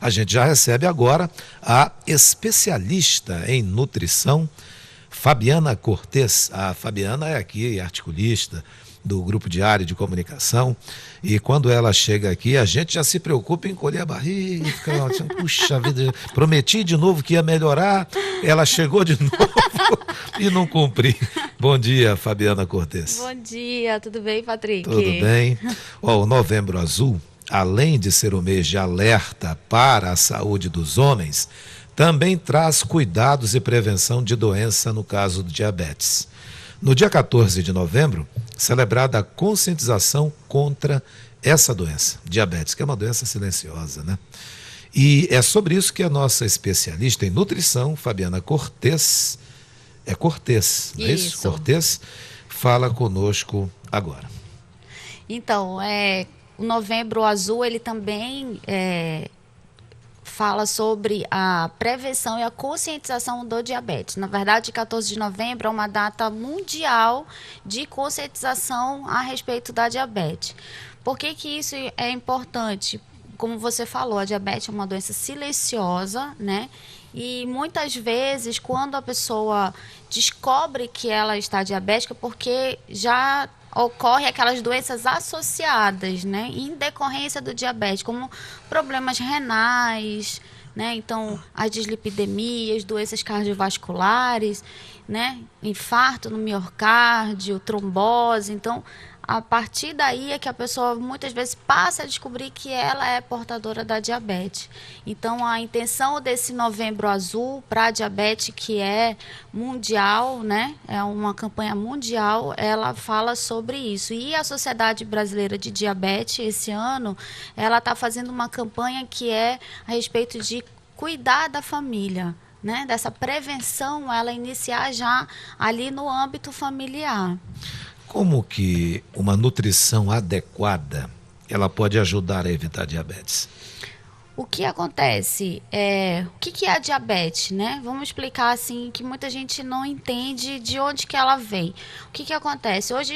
A gente já recebe agora a especialista em nutrição, Fabiana Cortes. A Fabiana é aqui articulista do Grupo Diário de Comunicação, e quando ela chega aqui, a gente já se preocupa em encolher a barriga, fica assim, puxa vida, prometi de novo que ia melhorar, ela chegou de novo e não cumpri. Bom dia, Fabiana Cortes. Bom dia, tudo bem, Patrick? Tudo bem. O Novembro Azul, além de ser um mês de alerta para a saúde dos homens, também traz cuidados e prevenção de doença no caso do diabetes. No dia 14 de novembro, celebrada a conscientização contra essa doença, diabetes, que é uma doença silenciosa, né? E é sobre isso que a nossa especialista em nutrição, Fabiana Cortes, não é isso? Cortes, fala conosco agora. Então, o Novembro Azul, ele também fala sobre a prevenção e a conscientização do diabetes. Na verdade, 14 de novembro é uma data mundial de conscientização a respeito da diabetes. Por que que isso é importante? Como você falou, a diabetes é uma doença silenciosa, né? E muitas vezes, quando a pessoa descobre que ela está diabética, porque já ocorre aquelas doenças associadas, né, em decorrência do diabetes, como problemas renais, né, então as dislipidemias, doenças cardiovasculares, né, infarto no miocárdio, trombose. Então, a partir daí é que a pessoa muitas vezes passa a descobrir que ela é portadora da diabetes. Então, a intenção desse Novembro Azul para a diabetes, que é mundial, né? É uma campanha mundial, ela fala sobre isso. E a Sociedade Brasileira de Diabetes, esse ano, ela está fazendo uma campanha que é a respeito de cuidar da família, né? Dessa prevenção, ela iniciar já ali no âmbito familiar. Como que uma nutrição adequada, ela pode ajudar a evitar diabetes? O que acontece? O que é a diabetes, né? Vamos explicar assim, que muita gente não entende de onde que ela vem. O que acontece? Hoje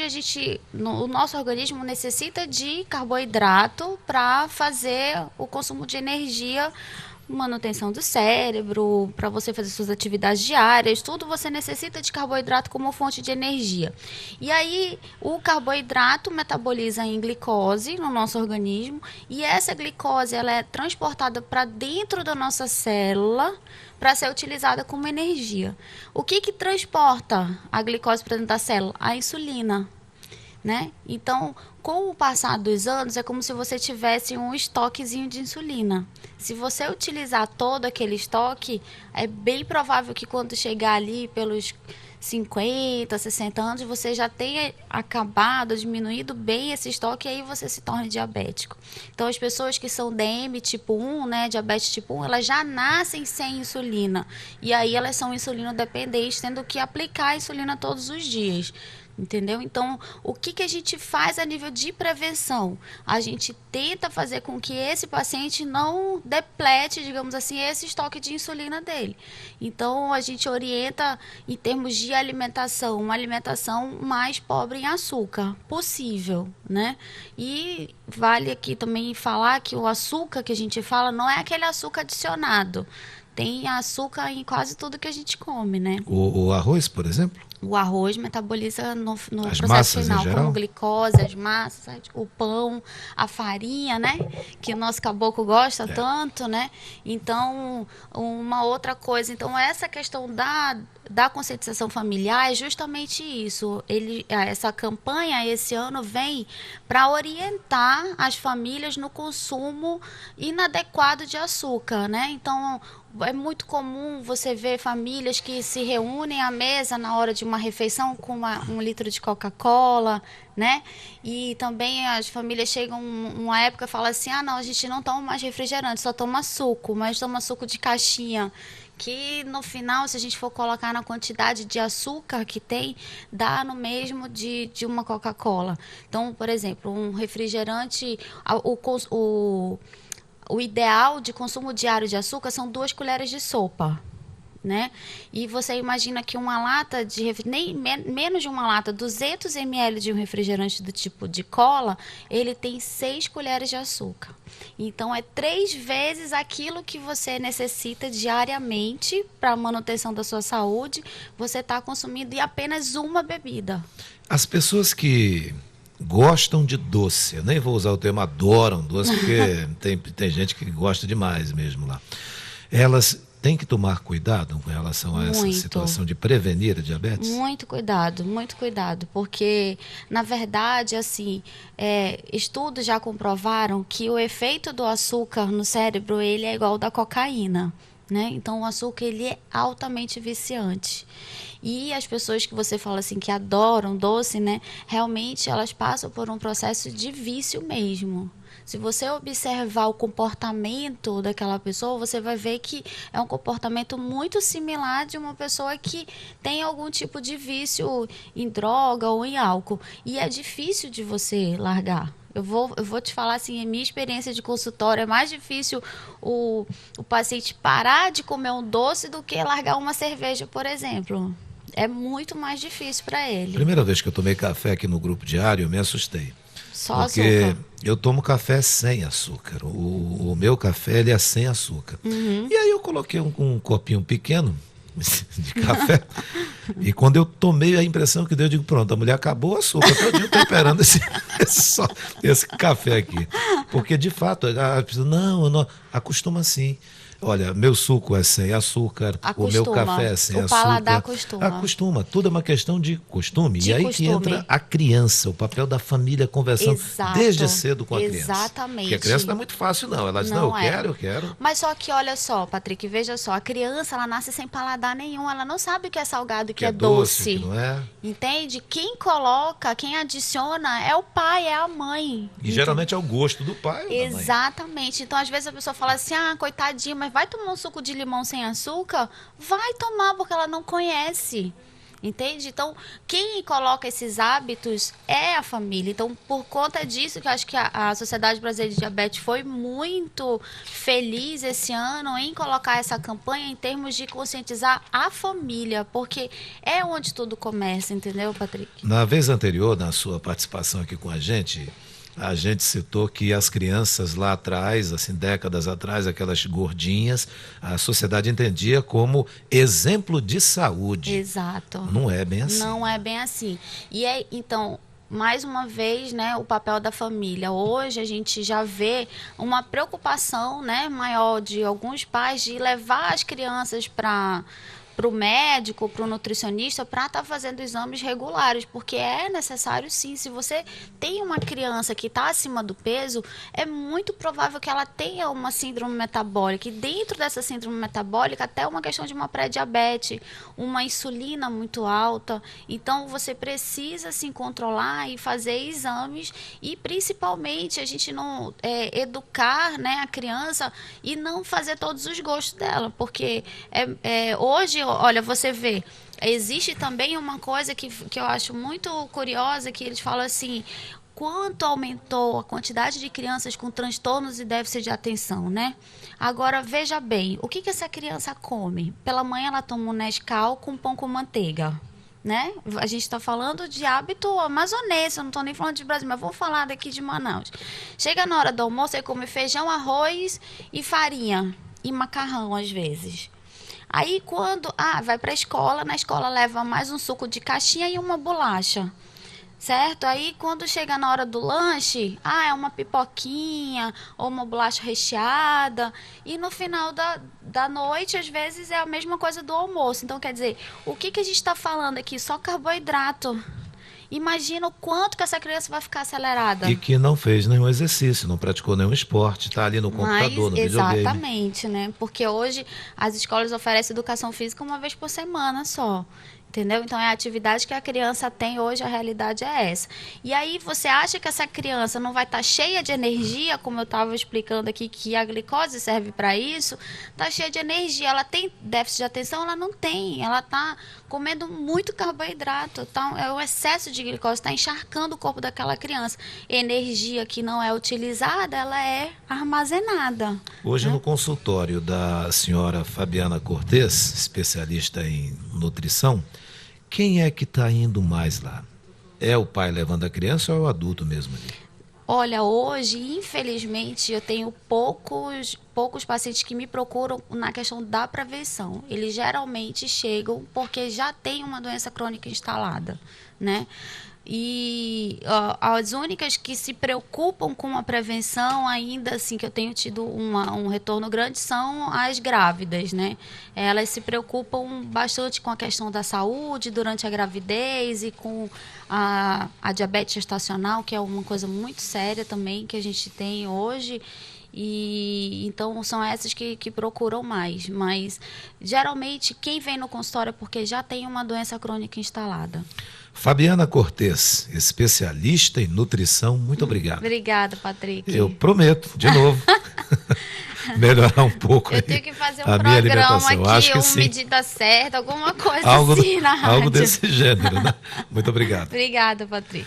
o nosso organismo necessita de carboidrato para fazer o consumo de energia, manutenção do cérebro, para você fazer suas atividades diárias, tudo você necessita de carboidrato como fonte de energia. E aí, o carboidrato metaboliza em glicose no nosso organismo, e essa glicose ela é transportada para dentro da nossa célula para ser utilizada como energia. O que transporta a glicose para dentro da célula? A insulina. Né? Então, com o passar dos anos, é como se você tivesse um estoquezinho de insulina. Se você utilizar todo aquele estoque, é bem provável que quando chegar ali pelos 50, 60 anos, você já tenha acabado, diminuído bem esse estoque, e aí você se torna diabético. Então, as pessoas que são DM tipo 1, né, diabetes tipo 1, elas já nascem sem insulina. E aí elas são insulino dependentes, tendo que aplicar a insulina todos os dias. Entendeu? Então, o que a gente faz a nível de prevenção? A gente tenta fazer com que esse paciente não deplete, digamos assim, esse estoque de insulina dele. Então, a gente orienta em termos de alimentação, uma alimentação mais pobre em açúcar possível, né? E vale aqui também falar que o açúcar que a gente fala não é aquele açúcar adicionado. Tem açúcar em quase tudo que a gente come, né? O arroz, por exemplo? O arroz metaboliza no processo final, como glicose, as massas, o pão, a farinha, né? Que o nosso caboclo gosta tanto, né? Então, uma outra coisa. Então, essa questão da conscientização familiar é justamente isso. Essa campanha, esse ano, vem para orientar as famílias no consumo inadequado de açúcar, né? Então, é muito comum você ver famílias que se reúnem à mesa na hora de uma refeição com 1 litro de Coca-Cola, né? E também as famílias chegam uma época e falam assim, não, a gente não toma mais refrigerante, só toma suco, mas toma suco de caixinha, que no final, se a gente for colocar na quantidade de açúcar que tem, dá no mesmo de uma Coca-Cola. Então, por exemplo, um refrigerante, o ideal de consumo diário de açúcar são 2 colheres de sopa, né? E você imagina que uma lata de menos de uma lata, 200 ml de um refrigerante do tipo de cola, ele tem 6 colheres de açúcar. Então é 3 vezes aquilo que você necessita diariamente para a manutenção da sua saúde, você está consumindo em apenas uma bebida. As pessoas que gostam de doce, eu nem vou usar o termo adoram doce, porque tem gente que gosta demais mesmo lá. Elas têm que tomar cuidado com relação a essa situação de prevenir a diabetes? Muito cuidado, porque, na verdade, assim, estudos já comprovaram que o efeito do açúcar no cérebro, ele é igual ao da cocaína, né? Então, o açúcar, ele é altamente viciante. E as pessoas que você fala assim, que adoram doce, né? Realmente, elas passam por um processo de vício mesmo. Se você observar o comportamento daquela pessoa, você vai ver que é um comportamento muito similar de uma pessoa que tem algum tipo de vício em droga ou em álcool. E é difícil de você largar. Eu vou te falar assim, a minha experiência de consultório, é mais difícil o paciente parar de comer um doce do que largar uma cerveja, por exemplo. É muito mais difícil para ele. Primeira vez que eu tomei café aqui no Grupo Diário, eu me assustei. Só porque açúcar. eu tomo café sem açúcar. O meu café, ele é sem açúcar. E aí eu coloquei um copinho pequeno de café. E quando eu tomei, a impressão que deu, eu digo, pronto, a mulher acabou o açúcar. Todinho temperando esse café aqui. Porque, de fato, a pessoa, não, acostuma assim. Olha, meu suco é sem açúcar, o meu café é sem açúcar. O paladar acostuma. Acostuma, tudo é uma questão de costume. De e aí costume. que entra a criança, o papel da família conversando desde cedo com a criança. Exatamente. Porque a criança não é muito fácil, não. Ela diz, não, eu quero. Mas só que, olha só, Patrick, veja só, a criança, ela nasce sem paladar nenhum, ela não sabe o que é salgado e o que é doce. Que não é. Entende? Quem coloca, quem adiciona é o pai, é a mãe. E geralmente é o gosto do pai ou da mãe. Exatamente. Então, às vezes a pessoa fala assim, coitadinha, mas vai tomar um suco de limão sem açúcar? Vai tomar, porque ela não conhece. Entende? Então, quem coloca esses hábitos é a família. Então, por conta disso, que eu acho que a Sociedade Brasileira de Diabetes foi muito feliz esse ano em colocar essa campanha em termos de conscientizar a família, porque é onde tudo começa, entendeu, Patrick? Na vez anterior, na sua participação aqui com a gente citou que as crianças lá atrás, assim, décadas atrás, aquelas gordinhas, a sociedade entendia como exemplo de saúde. Exato. Não é bem assim. Não é bem assim. E então, mais uma vez, né, o papel da família. Hoje a gente já vê uma preocupação, né, maior de alguns pais de levar as crianças para o médico, para o nutricionista, para estar fazendo exames regulares, porque é necessário sim. Se você tem uma criança que está acima do peso, é muito provável que ela tenha uma síndrome metabólica, e dentro dessa síndrome metabólica até uma questão de uma pré-diabetes, uma insulina muito alta. Então você precisa se controlar e fazer exames, e principalmente a gente não educar, né, a criança e não fazer todos os gostos dela, porque hoje, olha, você vê, existe também uma coisa que eu acho muito curiosa, que eles falam assim, quanto aumentou a quantidade de crianças com transtornos e déficit de atenção, né? Agora, veja bem, o que essa criança come? Pela manhã ela toma um Nescau com pão com manteiga, né? A gente está falando de hábito amazonense, eu não estou nem falando de Brasil, mas vou falar daqui de Manaus. Chega na hora do almoço, ele come feijão, arroz e farinha, e macarrão às vezes. Aí quando vai para a escola, na escola leva mais um suco de caixinha e uma bolacha, certo? Aí quando chega na hora do lanche, é uma pipoquinha ou uma bolacha recheada, e no final da noite, às vezes, é a mesma coisa do almoço. Então, quer dizer, o que a gente está falando aqui? Só carboidrato. Imagina o quanto que essa criança vai ficar acelerada. E que não fez nenhum exercício, não praticou nenhum esporte, está ali no computador, no videogame. Exatamente, né? Porque hoje as escolas oferecem educação física uma vez por semana só. Entendeu? Então, é a atividade que a criança tem hoje, a realidade é essa. E aí, você acha que essa criança não vai estar cheia de energia, como eu estava explicando aqui, que a glicose serve para isso, está cheia de energia. Ela tem déficit de atenção? Ela não tem. Ela está comendo muito carboidrato. Então, é o excesso de glicose, está encharcando o corpo daquela criança. Energia que não é utilizada, ela é armazenada. Hoje, né? no consultório da senhora Fabiana Cortes, especialista em nutrição, quem é que está indo mais lá? É o pai levando a criança ou é o adulto mesmo ali? Olha, hoje, infelizmente, eu tenho poucos pacientes que me procuram na questão da prevenção. Eles geralmente chegam porque já tem uma doença crônica instalada, né? E as únicas que se preocupam com a prevenção, ainda assim, que eu tenho tido um retorno grande, são as grávidas, né? Elas se preocupam bastante com a questão da saúde durante a gravidez e com a diabetes gestacional, que é uma coisa muito séria também que a gente tem hoje. E então são essas que procuram mais. Mas geralmente quem vem no consultório é porque já tem uma doença crônica instalada. Fabiana Cortes, especialista em nutrição, muito obrigado. Obrigada, Patrick. Eu prometo, de novo, melhorar um pouco Eu aí tenho que fazer um a minha programa alimentação. Acho aqui, que uma sim. medida certa, alguma coisa Algo, assim na rádio. algo desse gênero, né? Muito obrigado. Obrigada, Patrick.